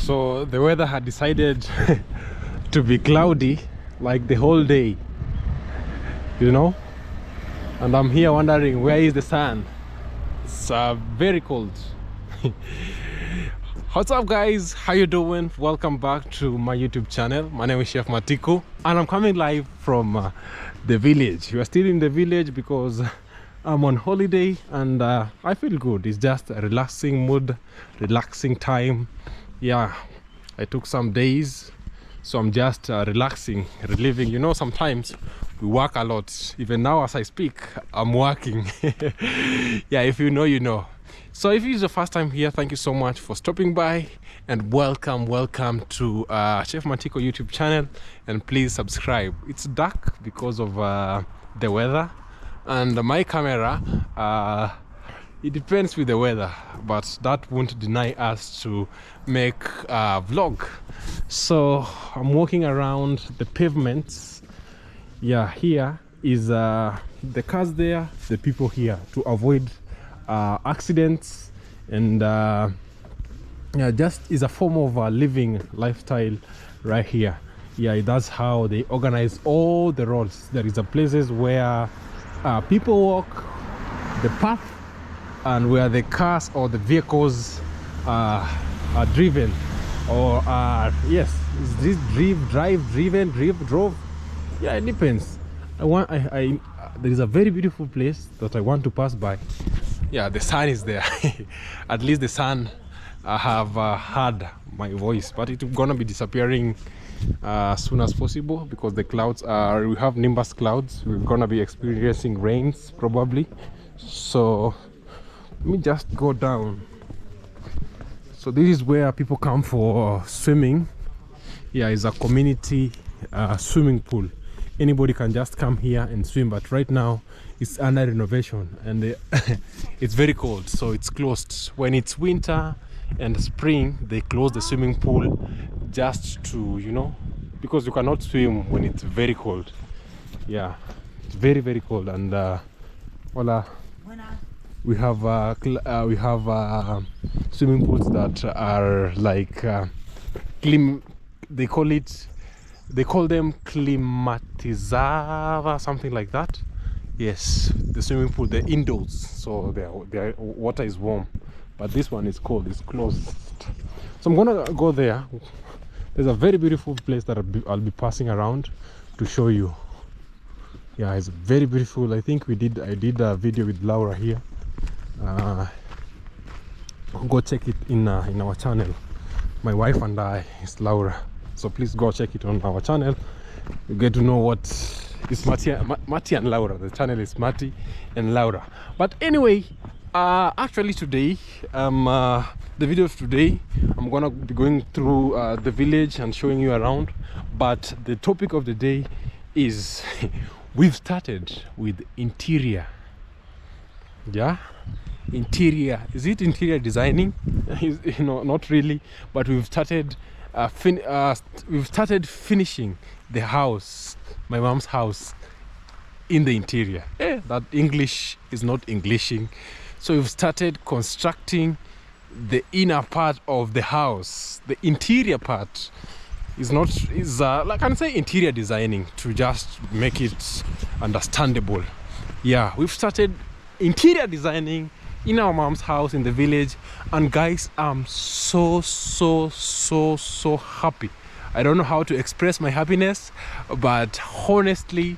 So the weather had decided to be cloudy like the whole day, you know, and I'm here wondering where is the sun. It's very cold. What's up, guys? How you doing? Welcome back to my YouTube channel. My name is Chef Matiko and I'm coming live from the village. We are still in the village because I'm on holiday and I feel good. It's just a relaxing mood, relaxing time. Yeah, I took some days, so I'm just relaxing, reliving. You know, sometimes we work a lot. Even now as I speak, I'm working. Yeah, if you know, you know. So if it's the first time here, thank you so much for stopping by and welcome to Chef Matiko YouTube channel, and please subscribe. It's dark because of the weather and my camera. It depends with the weather, but that won't deny us to make a vlog. So I'm walking around the pavements. Yeah, here is the cars there, the people here, to avoid accidents, and yeah, just is a form of a living lifestyle right here. Yeah, that's how they organize all the roads. There is a places where people walk the path, and where the cars or the vehicles are driven, or yes, is this drove? Yeah, it depends. There is a very beautiful place that I want to pass by. Yeah, the sun is there. At least the sun have heard my voice, but it's gonna be disappearing as soon as possible because the clouds are, we have nimbus clouds. We're gonna be experiencing rains probably. So let me just go down. So this is where people come for swimming. Yeah, it's a community swimming pool. Anybody can just come here and swim, but right now it's under renovation and it's very cold, so it's closed. When it's winter and spring, they close the swimming pool just to, you know, because you cannot swim when it's very cold. Yeah, it's very cold. And voila, we have swimming pools that are like they call them climatizer, something like that. Yes, the swimming pool, they're indoors, so their water is warm, but this one is cold, it's closed. So I'm gonna go there. There's a very beautiful place that I'll be passing around to show you. Yeah, it's very beautiful. I think I did a video with Laura here. Go check it in our channel. My wife and I is Laura, so please go check it on our channel. You get to know what is Mati and Laura. The channel is Mati and Laura. But anyway, actually today, the video of today, I'm gonna be going through the village and showing you around. But the topic of the day is we've started with interior. Yeah, interior. Is it interior designing? You know, not really, but we've started finishing the house, my mom's house, in the interior. That English is not Englishing. So we've started constructing the inner part of the house. The interior part is like, I can say interior designing to just make it understandable. Yeah, we've started interior designing in our mom's house in the village, and guys, I'm so happy. I don't know how to express my happiness, but honestly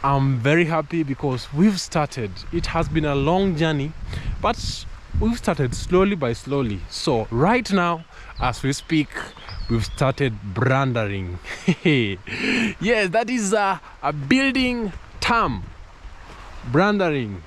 I'm very happy because we've started. It has been a long journey, but we've started slowly by slowly. So right now as we speak, we've started branding. Yes, that is a building term, branding.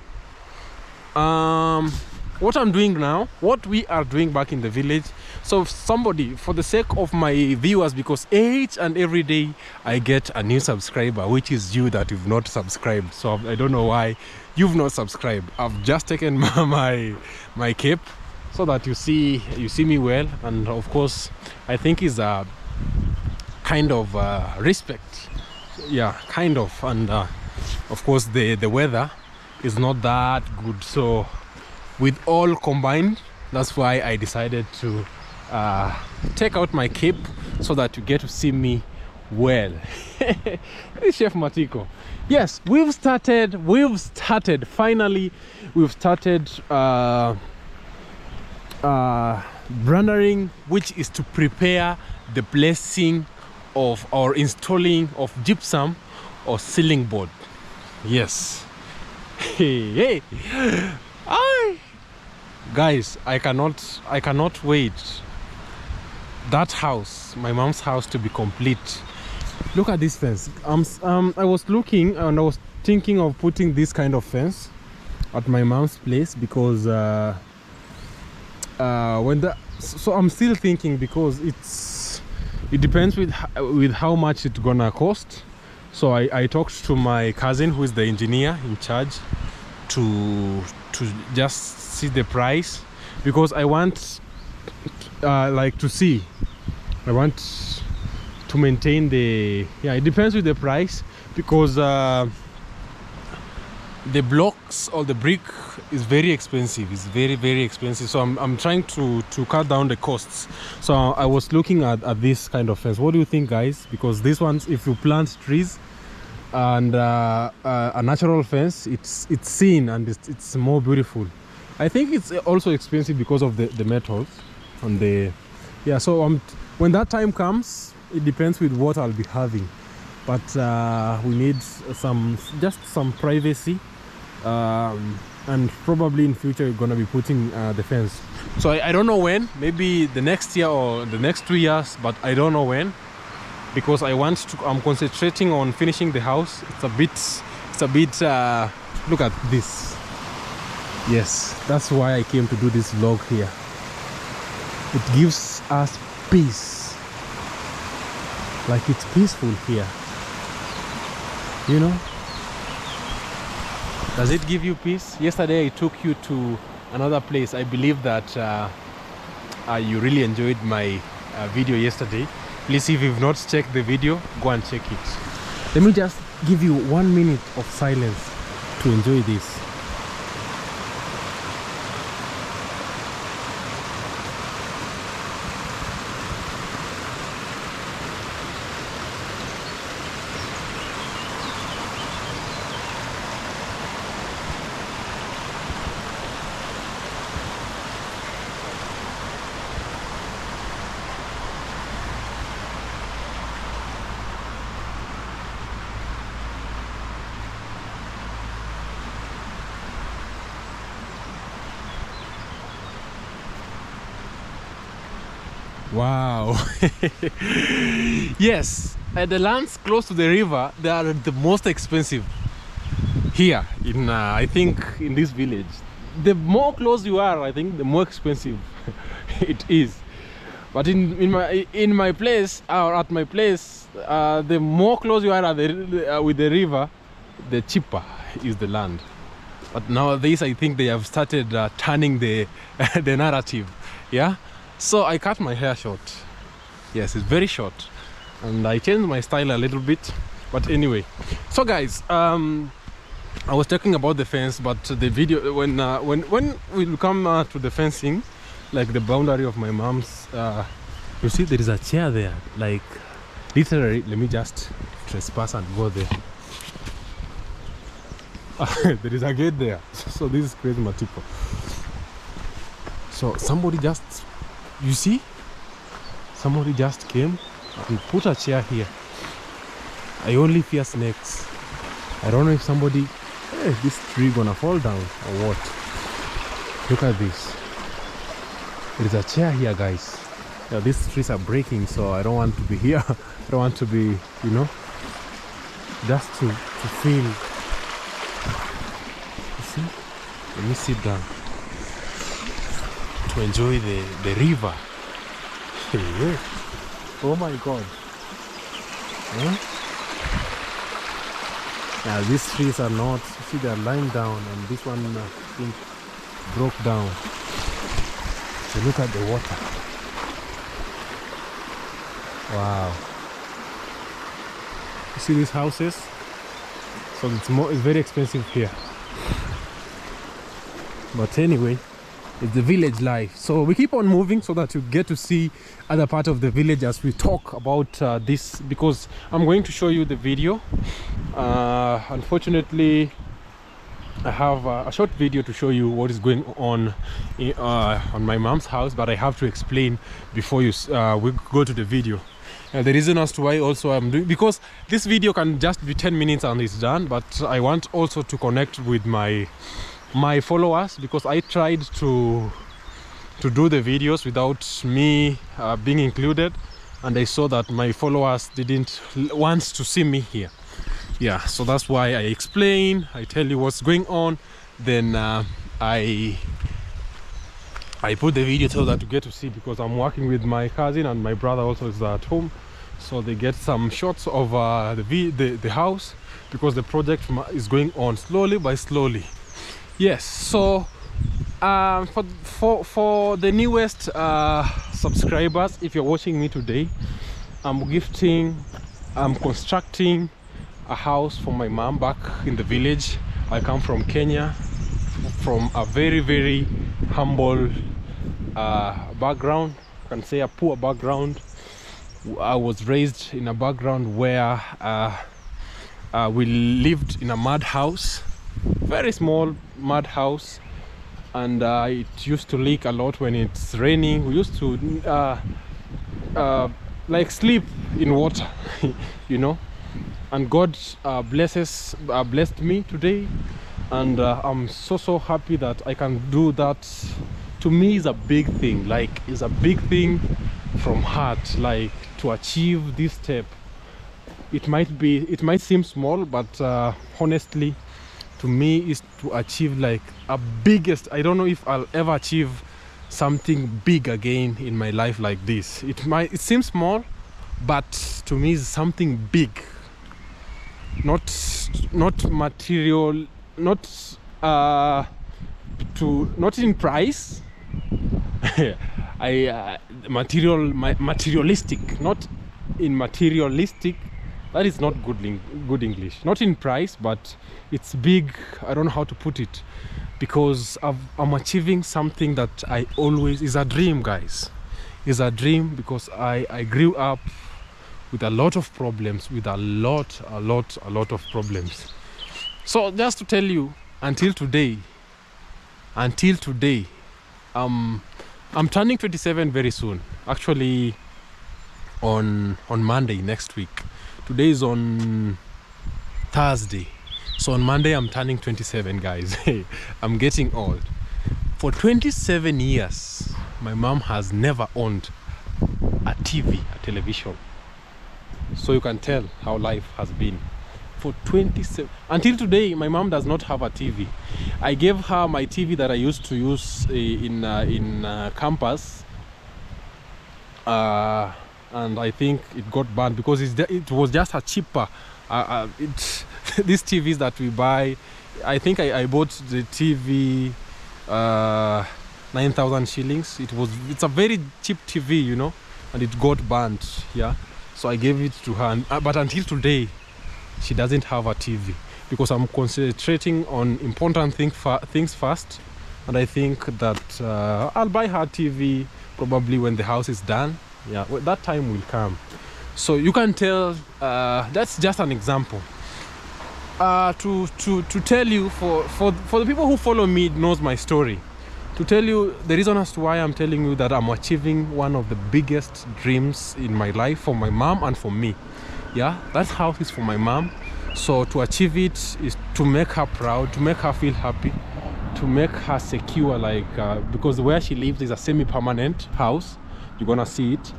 What I'm doing now, what we are doing back in the village. So somebody, for the sake of my viewers, because each and every day I get a new subscriber, which is you that you've not subscribed. So I don't know why you've not subscribed. I've just taken my cape so that you see me well, and of course I think is a kind of respect. Yeah, kind of. And of course the weather is not that good, so with all combined, that's why I decided to take out my cape so that you get to see me well. Chef Matiko. Yes, we've started finally. We've started brandering, which is to prepare the placing of or installing of gypsum or ceiling board. Yes. Hey, guys, I cannot wait that house, my mom's house, to be complete. Look at this fence. I was looking and I was thinking of putting this kind of fence at my mom's place because so I'm still thinking, because it depends with how much it's gonna cost. So I talked to my cousin, who is the engineer in charge, to just see the price, because I want like to see, I want to maintain the, yeah, it depends with the price, because the blocks or the brick is very expensive. It's very expensive. So I'm trying to cut down the costs. So I was looking at this kind of fence. What do you think, guys? Because this one's, if you plant trees and a natural fence, it's seen and it's more beautiful. I think it's also expensive because of the metals on the, yeah. So when that time comes, it depends with what I'll be having, but we need just some privacy, and probably in future we're gonna be putting the fence. So I don't know when, maybe the next year or the next 2 years, but I don't know when, because I'm concentrating on finishing the house. It's a bit look at this. Yes, that's why I came to do this vlog here. It gives us peace. Like, it's peaceful here, you know. Does it give you peace? Yesterday I took you to another place. I believe that you really enjoyed my video yesterday. Please, if you've not checked the video, go and check it. Let me just give you 1 minute of silence to enjoy this. Wow. Yes, the lands close to the river, they are the most expensive here in I think in this village. The more close you are, I think the more expensive it is. But in my place, or at my place, the more close you are with the river, the cheaper is the land. But nowadays I think they have started turning the the narrative. Yeah. So I cut my hair short. Yes, it's very short, and I changed my style a little bit. But anyway, so guys, I was talking about the fence, but the video, when we come to the fencing, like the boundary of my mom's, you see there is a chair there. Like, literally, let me just trespass and go there. There is a gate there. So this is crazy, Matiko. So somebody just, you see, somebody just came and put a chair here. I only fear snakes. I don't know if somebody, hey, this tree gonna fall down or what. Look at this. There is a chair here, guys. Yeah, these trees are breaking, so I don't want to be here. I don't want to be, you know, just to feel. You see? Let me sit down to enjoy the river. Oh my God. Huh? Now these trees are not, you see, they're lying down, and this one I think broke down. So look at the water. Wow. You see these houses? So it's very expensive here. But anyway, It's the village life. So we keep on moving so that you get to see other part of the village as we talk about this, because I'm going to show you the video. Unfortunately, I have a short video to show you what is going on my mom's house, but I have to explain before we go to the video. The reason as to why also I'm doing, because this video can just be 10 minutes and it's done, but I want also to connect with my followers, because I tried to do the videos without me being included, and I saw that my followers didn't want to see me here. Yeah, so that's why I explain, I tell you what's going on, then I put the video so that you get to see, because I'm working with my cousin and my brother also is at home, so they get some shots of the house, because the project is going on slowly by slowly. Yes, so for the newest subscribers, if you're watching me today, I'm constructing a house for my mom back in the village. I come from Kenya, from a very, very humble background. I can say a poor background. I was raised in a background where we lived in a mud house, very small mud house, and it used to leak a lot when it's raining. We used to like sleep in water, you know. And God blessed me today, and I'm so happy that I can do that. To me, is a big thing. Like, it's a big thing from heart. Like, to achieve this step, it might seem small, but honestly, to me, is to achieve like a biggest. I don't know if I'll ever achieve something big again in my life like this. It seems small, but to me, is something big. Not material, not in price. Materialistic, not in materialistic. That is not good English. Not in price, but it's big. I don't know how to put it, because I'm achieving something that I always is a dream, guys. Is a dream, because I grew up with a lot of problems, with a lot of problems. So just to tell you, until today, I'm turning 27 very soon. Actually, on Monday next week. Today is on Thursday, so on Monday I'm turning 27, guys. I'm getting old. For 27 years, my mom has never owned a television. So you can tell how life has been. For 27 until today, my mom does not have a TV. I gave her my TV that I used to use in campus, and I think it got banned because it was just a cheaper. These TVs that we buy, I think I bought the TV 9,000 shillings. It's a very cheap TV, you know, and it got banned. Yeah. So I gave it to her, but until today, she doesn't have a TV, because I'm concentrating on important things first, and I think that I'll buy her TV probably when the house is done. Yeah, well, that time will come. So you can tell, that's just an example. To tell you, for the people who follow me knows my story. To tell you the reason as to why I'm telling you that I'm achieving one of the biggest dreams in my life for my mom and for me. Yeah, that house is for my mom. So to achieve it is to make her proud, to make her feel happy, to make her secure, like because where she lives is a semi-permanent house. You're gonna see it.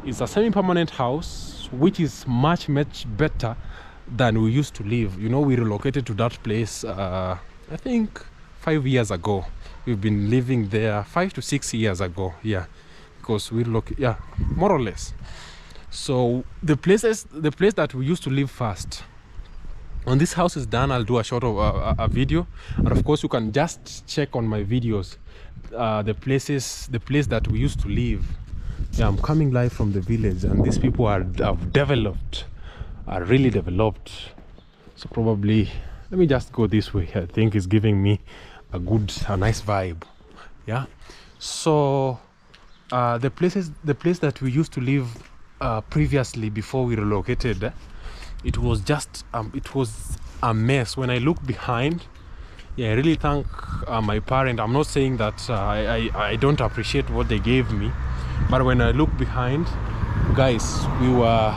It's a semi-permanent house, which is much better than we used to live. You know, we relocated to that place I think 5 years ago. We've been living there 5 to 6 years ago. Yeah, because more or less. So the place that we used to live first, when this house is done, I'll do a short of a video, and of course you can just check on my videos the place that we used to live. Yeah, I'm coming live from the village, and these people are really developed. So probably let me just go this way. I think it's giving me a nice vibe. Yeah, so the place that we used to live previously before we relocated, it was just it was a mess. When I look behind, yeah, I really thank my parent. I'm not saying that I don't appreciate what they gave me, but when I look behind, guys, we were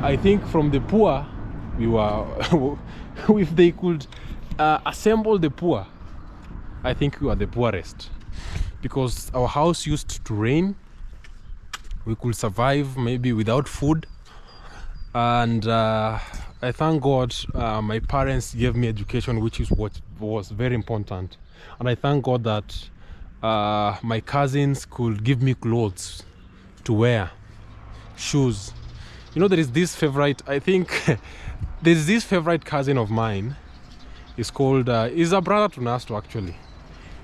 I think from the poor, we were if they could assemble the poor, I think we were the poorest, because our house used to rain. We could survive maybe without food, and I thank God my parents gave me education, which is what was very important. And I thank God that my cousins could give me clothes to wear, shoes. You know, there is this favorite, I think there's this favorite cousin of mine. He's called he's a brother to Nasto, actually.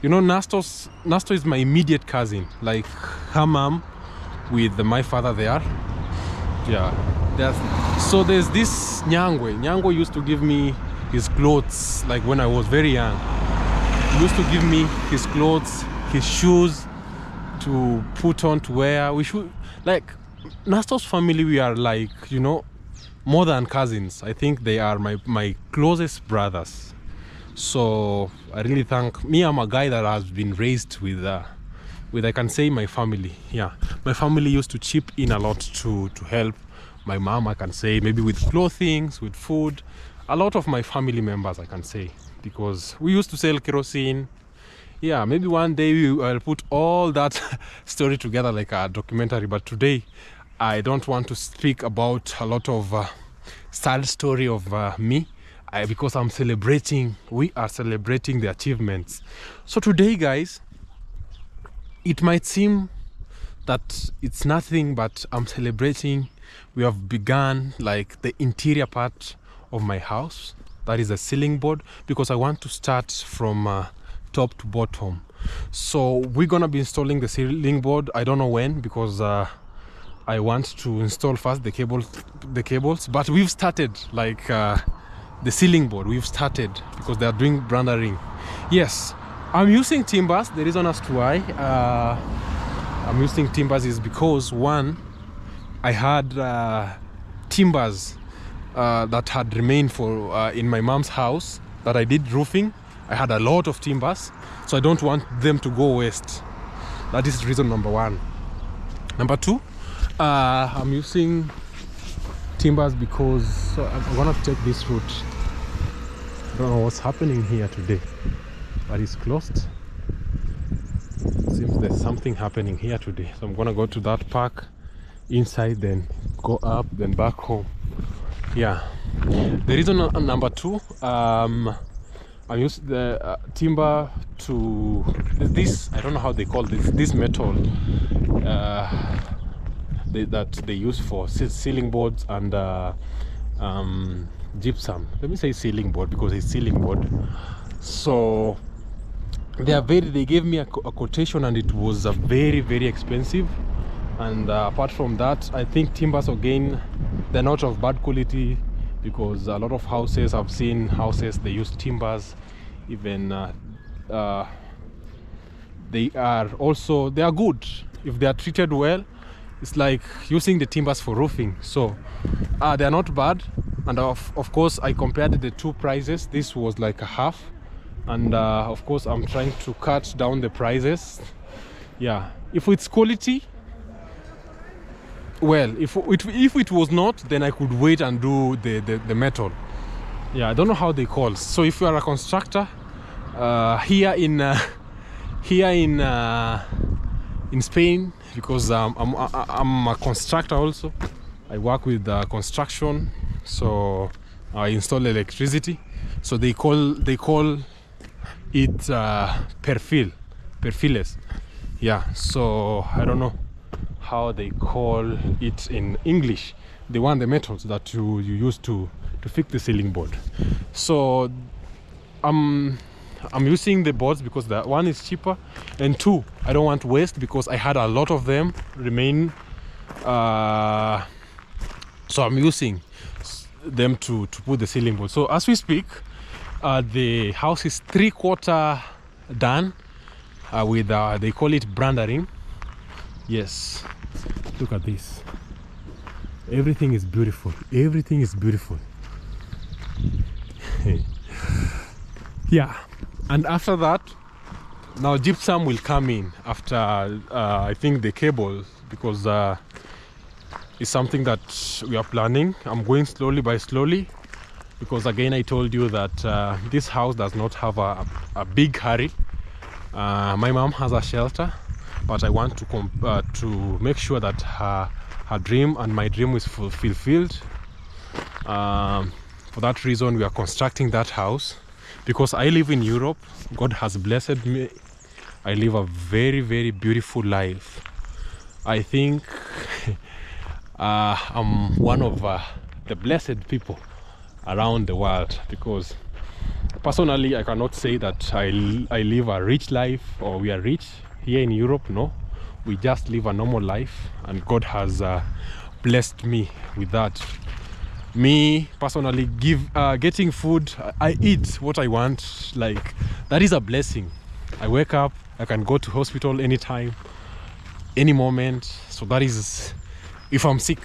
You know, Nasto is my immediate cousin, like her mom with my father there. Yeah, so there's this Nyangwe used to give me his clothes, like when I was very young. He used to give me his clothes, his shoes to put on, to wear. We should, like, Nasto's family, we are like, you know, more than cousins. I think they are my closest brothers. So I really thank me. I'm a guy that has been raised with I can say my family. Yeah, my family used to chip in a lot to help my mom, I can say, maybe with clothing, with food. A lot of my family members, I can say, because we used to sell kerosene. Yeah, maybe one day I'll put all that story together like a documentary, but today I don't want to speak about a lot of sad story of me, because we are celebrating the achievements. So today, guys, it might seem that it's nothing, but I'm celebrating. We have begun like the interior part of my house, that is a ceiling board, because I want to start from top to bottom. So we're gonna be installing the ceiling board. I don't know when, because I want to install first the cables, but we've started like the ceiling board. We've started because they are doing brandering. Yes, I'm using timbers. The reason as to why I'm using timbers is because, one, I had timbers that had remained for in my mom's house that I did roofing. I had a lot of timbers, so I don't want them to go waste. That is reason number one. Number two, I'm using timbers because I'm gonna take this route. I don't know what's happening here today, but it's closed. Seems there's something happening here today, so I'm gonna go to that park inside, then go up, then back home. Yeah, the reason number two, I use the timber to this, I don't know how they call this metal that they use for ceiling boards and gypsum. Let me say ceiling board because it's ceiling board. So they gave me a quotation, and it was very expensive. And apart from that, I think timbers, again, they're not of bad quality, because a lot of houses, I've seen houses, they use timbers. Even they are good if they are treated well. It's like using the timbers for roofing. So they are not bad. And of course, I compared the two prices. This was like a half, and of course I'm trying to cut down the prices. Yeah, if it's quality, well, if it was not, then I could wait and do the metal. Yeah, I don't know how they call. So if you are a constructor here in Spain, because I'm a constructor also. I work with construction, so I install electricity. So they call it perfiles. Yeah, so I don't know how they call it in English. They want the metals that you use to fix the ceiling board. So I'm using the boards because that one is cheaper, and two, I don't want waste because I had a lot of them remain. So I'm using them to put the ceiling board. So as we speak, the house is 3/4 done. with they call it brandering. Yes, look at this. Everything is beautiful. Everything is beautiful. Yeah, and after that, now gypsum will come in after I think the cables, because it's something that we are planning. I'm going slowly by slowly, because again I told you that this house does not have a big hurry. My mom has a shelter, but I want to make sure that her dream and my dream is fulfilled. For that reason, we are constructing that house, because I live in Europe. God has blessed me. I live a very, very beautiful life. I think I'm one of the blessed people around the world, because personally I cannot say that I live a rich life, or we are rich here in Europe. No, we just live a normal life, and God has blessed me with that. Me personally, getting food, I eat what I want, like that is a blessing. I wake up, I can go to hospital anytime, any moment. So that is if I'm sick.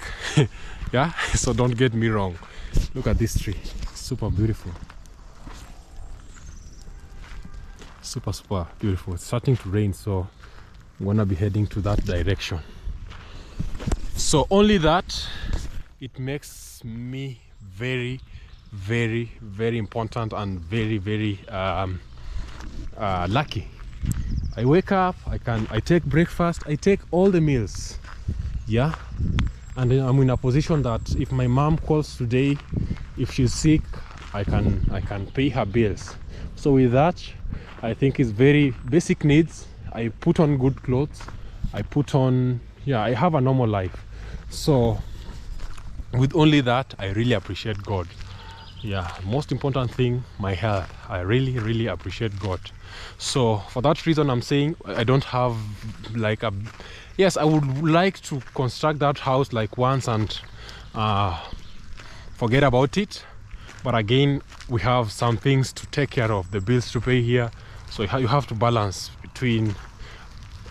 Yeah, so don't get me wrong. Look at this tree, super beautiful, super beautiful. It's starting to rain, so I'm gonna be heading to that direction. So only that, it makes me very, very, very important and very, very lucky. I wake up, I take breakfast, I take all the meals, yeah, and then I'm in a position that if my mom calls today, if she's sick, I can pay her bills. So with that, I think it's very basic needs. I put on good clothes, I have a normal life. So with only that, I really appreciate God. Yeah, most important thing, my health. I really, really appreciate God. So for that reason, I'm saying I don't have like yes, I would like to construct that house like once and forget about it. But again, we have some things to take care of, the bills to pay here. So you have to balance between,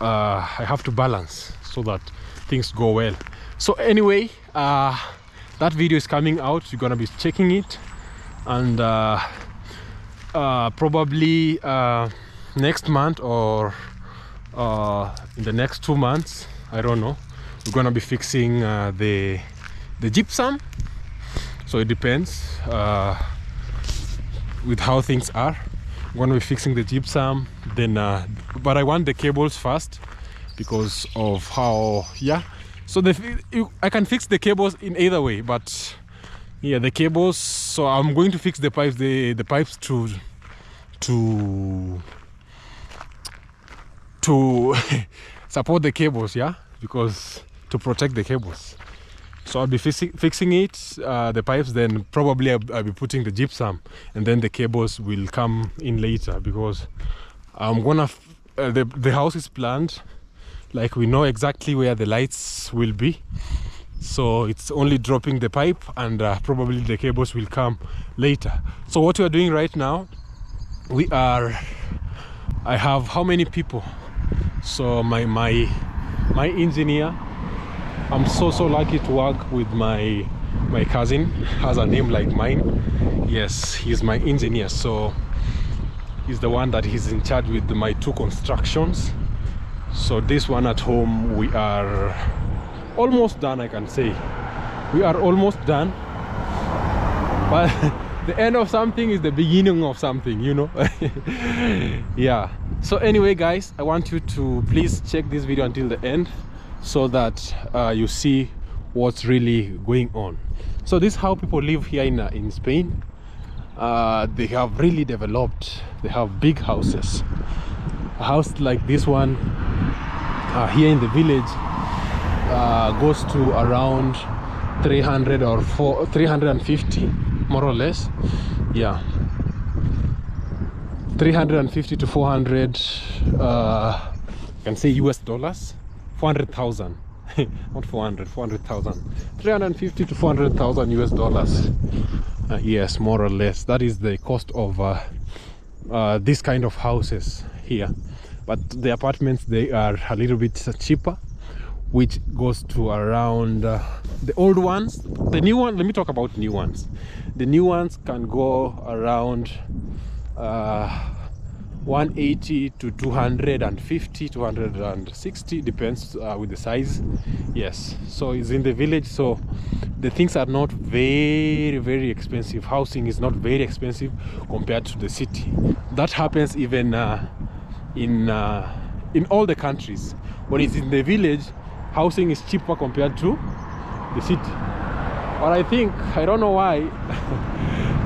I have to balance so that things go well. So anyway, that video is coming out. You're gonna be checking it, and probably next month or in the next 2 months, I don't know, we're gonna be fixing the gypsum. So it depends with how things are. I'm gonna be fixing the gypsum, then but I want the cables first because of how, yeah. So I can fix the cables in either way, but yeah, the cables. So I'm going to fix the pipes, the pipes to support the cables, yeah, because to protect the cables. So I'll be fixing it, the pipes, then probably I'll be putting the gypsum, and then the cables will come in later, because I'm gonna the house is planned. Like, we know exactly where the lights will be, so it's only dropping the pipe, and probably the cables will come later. So what we are doing right now, I have how many people? So my engineer, I'm so lucky to work with my cousin, has a name like mine. Yes, he's my engineer, so he's the one that is in charge with my 2 constructions. So this one at home, we are almost done, I can say. We are almost done. But the end of something is the beginning of something, you know. Yeah. So anyway, guys, I want you to please check this video until the end, so that you see what's really going on. So this is how people live here in Spain. They have really developed. They have big houses. A house like this one here in the village goes to around 300 or 350, more or less. Yeah, 350 to 400 can say US dollars. 400,000 not 400,000, 350 to 400,000 US dollars. Yes, more or less. That is the cost of this kind of houses here. but the apartments, they are a little bit cheaper, which goes to around the old ones. The new one, let me talk about new ones. The new ones can go around 180 to 250, 260, depends with the size. Yes, so it's in the village, so the things are not very expensive. Housing is not very expensive compared to the city. That happens even in all the countries. When it's in the village, housing is cheaper compared to the city. But I think, I don't know why,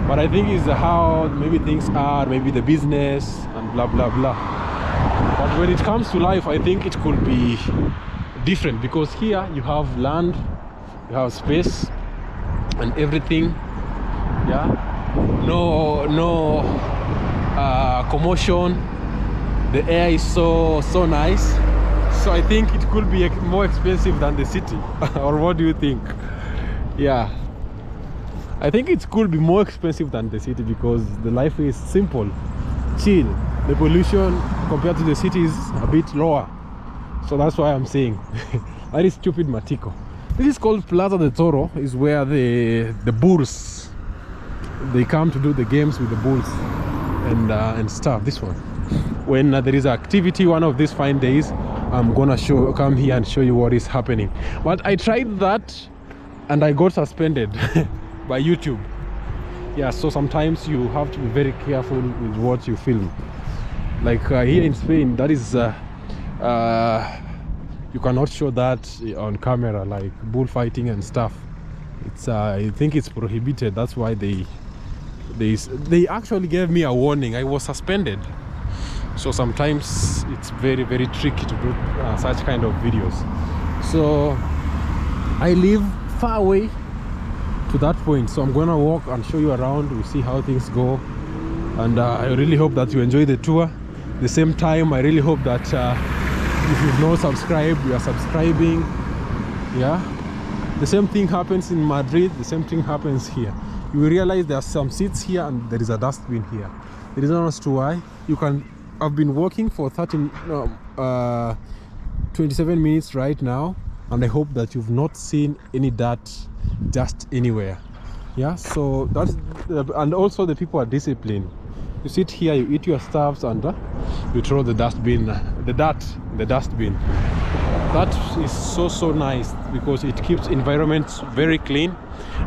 but I think it's how maybe things are, maybe the business and blah blah blah. But when it comes to life, I think it could be different, because here you have land, you have space and everything. Yeah, no commotion. The air is so nice. So I think it could be more expensive than the city. Or what do you think? Yeah, I think it could be more expensive than the city because the life is simple, chill. The pollution compared to the city is a bit lower. So that's why I'm saying that is stupid Matiko. This is called Plaza de Toro, is where the bulls, they come to do the games with the bulls and stuff. This one, when there is activity one of these fine days, I'm gonna come here and show you what is happening. But I tried that and I got suspended by YouTube. Yeah, so sometimes you have to be very careful with what you film. Like here in Spain, that is you cannot show that on camera, like bullfighting and stuff. It's I think it's prohibited. That's why they actually gave me a warning. I was suspended. So sometimes it's very tricky to do such kind of videos. So I live far away to that point, so I'm gonna walk and show you around. We'll see how things go, and I really hope that you enjoy the tour. At the same time, I really hope that if you've not subscribed, you are subscribing. Yeah, the same thing happens in Madrid, the same thing happens here. You will realize there are some seats here and there is a dustbin here. The reason as to why, I've been walking for 27 minutes right now, and I hope that you've not seen any dirt just anywhere. Yeah, so that's and also the people are disciplined. You sit here, you eat your stuffs, and you throw the dustbin, the dustbin. That is so nice because it keeps environments very clean,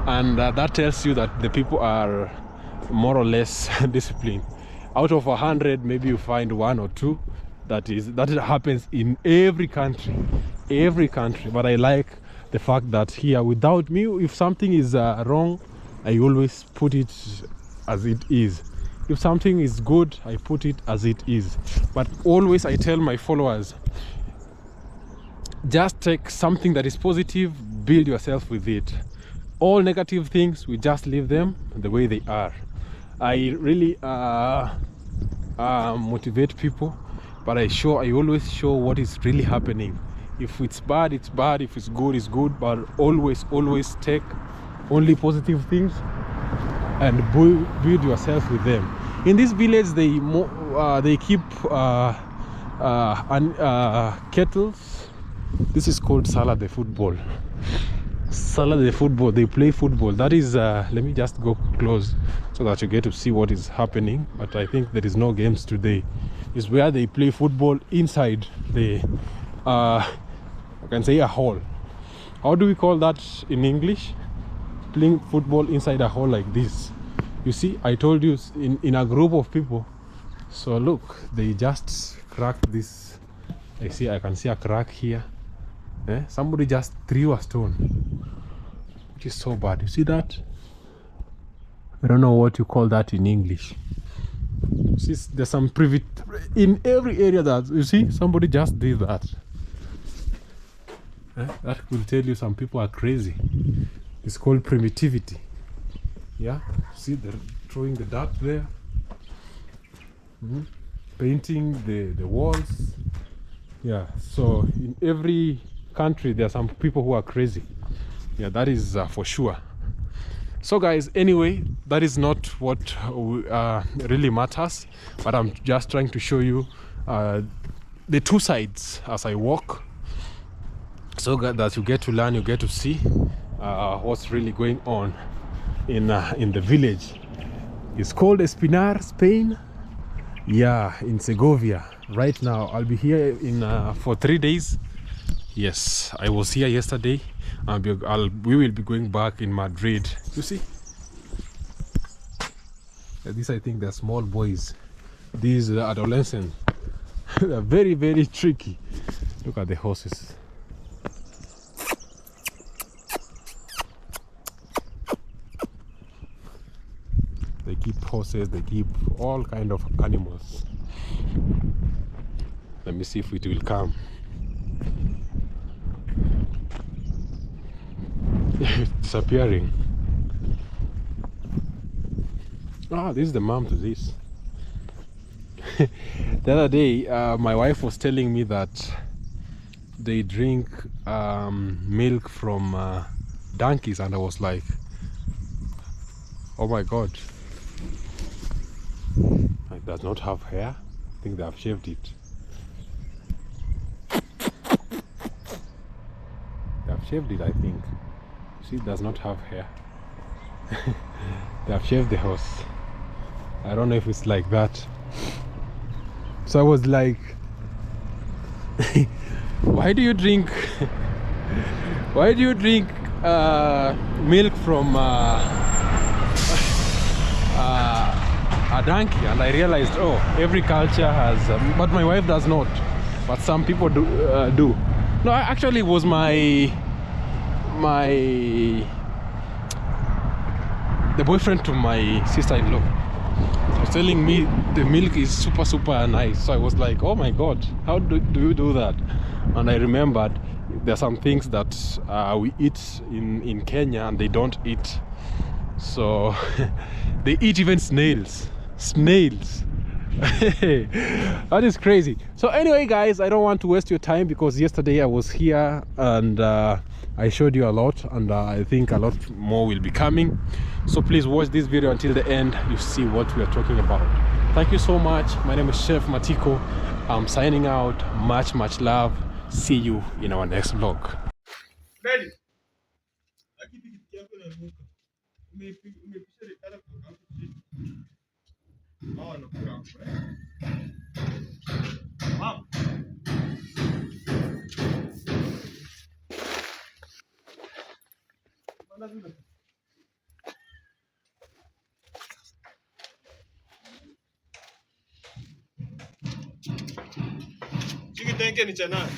and that tells you that the people are more or less disciplined. Out of 100, maybe you find one or two. That happens in every country. But I like the fact that here, without me, if something is wrong, I always put it as it is. If something is good, I put it as it is. But always I tell my followers, just take something that is positive, build yourself with it. All negative things, we just leave them the way they are. I really motivate people, but I always show what is really happening. If it's bad, it's bad. If it's good, it's good. But always take only positive things and build yourself with them. In this village, they keep kettles. This is called Sala de Football. Sala de Football. They play football. That is. Let me just go close so that you get to see what is happening. But I think there is no games today. It's where they play football inside the. I can say a hall. How do we call that in English? Playing football inside a hall like this. You see, I told you, in a group of people. So look, they just cracked this. I can see a crack here. Somebody just threw a stone, which is so bad. You see that? I don't know what you call that in English. See, there's some private in every area that you see. Somebody just did that. That will tell you some people are crazy. It's called primitivity. Yeah, see, they're throwing the dirt there, painting the walls. Yeah, so in every country there are some people who are crazy. Yeah, that is for sure. So guys, anyway, that is not what really matters, but I'm just trying to show you the two sides as I walk, so that you get to learn, you get to see what's really going on in the village. It's called Espinar, Spain. Yeah, in Segovia. Right now, I'll be here for 3 days. Yes, I was here yesterday, and we will be going back in Madrid. You see, these, I think, they're small boys. These adolescents, they're very, very tricky. Look at the horses. They keep horses, they keep all kind of animals. Let me see if it will come. Disappearing. Ah, this is the mom to this. The other day, my wife was telling me that they drink milk from donkeys, and I was like, oh my god, it does not have hair. I think they have shaved it. They have shaved it, I think. See, it does not have hair. They have shaved the horse. I don't know if it's like that. So I was like, why do you drink milk from a donkey? And I realized, oh, every culture has, but my wife does not, but some people do. No, actually it was the boyfriend to my sister-in-law was telling me the milk is super nice. So I was like, oh my god, how do you do that? And I remembered there are some things that we eat in Kenya and they don't eat. So they eat even snails. That is crazy. So anyway, guys, I don't want to waste your time, because yesterday I was here and I showed you a lot, and I think a lot more will be coming. So please watch this video until the end. You see what we are talking about. Thank you so much. My name is Chef Matiko. I'm signing out. Much love. See you in our next vlog. Ready? Chiki ni cha nani?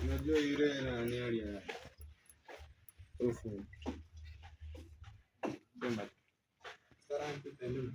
Unajua yule nani alia ufu sema sarante tenu.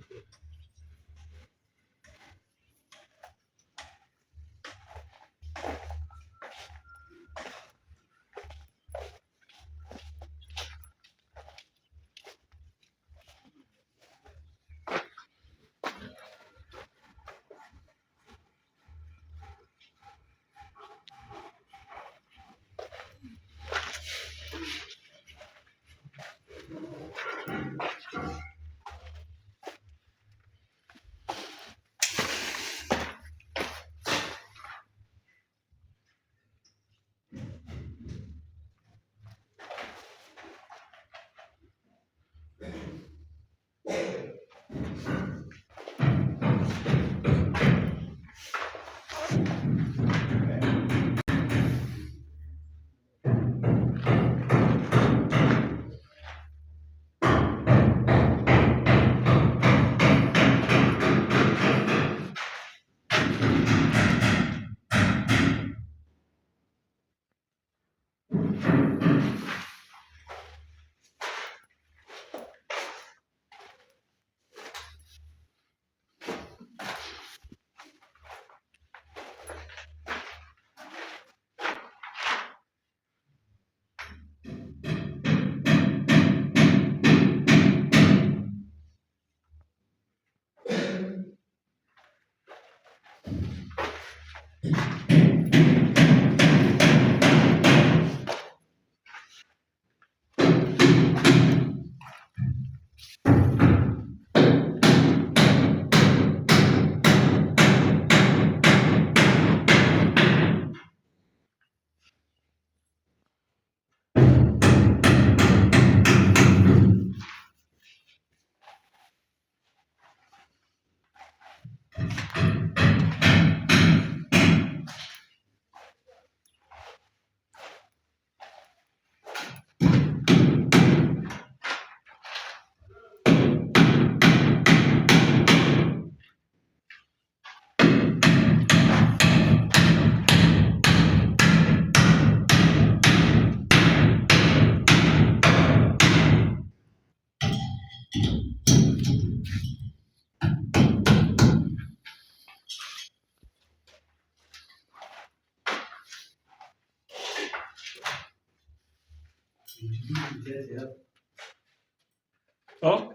Oh?